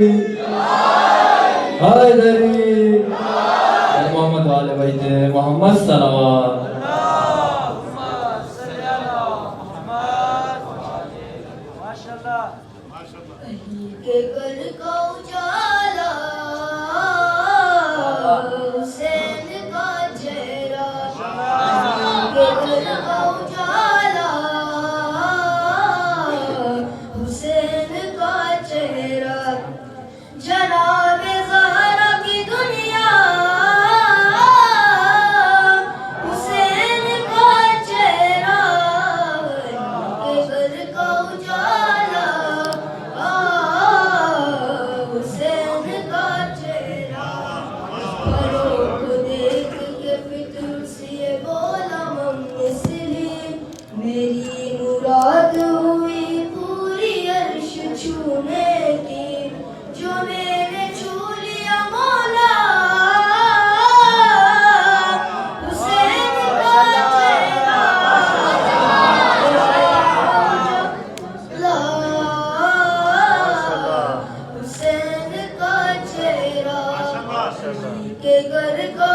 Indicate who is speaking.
Speaker 1: हैदरी मोहम्मद वाले बैते मोहम्मद सलवात
Speaker 2: के घर को उजाला हुसैन का चेहरा के घर को उजाला हुसैन का चेहरा जनाब ज़हरा की दुनिया हुसैन का चेहरा के घर का उजाला हुसैन का चेहरा फरोख देख के फिक्र से बोला मुस्लिम मेरी मुराद हुई पूरी अर्श छूने की जो मैंने छू लिया मौला हुसैन का चेहरा हुसैन का चेहरा के घर को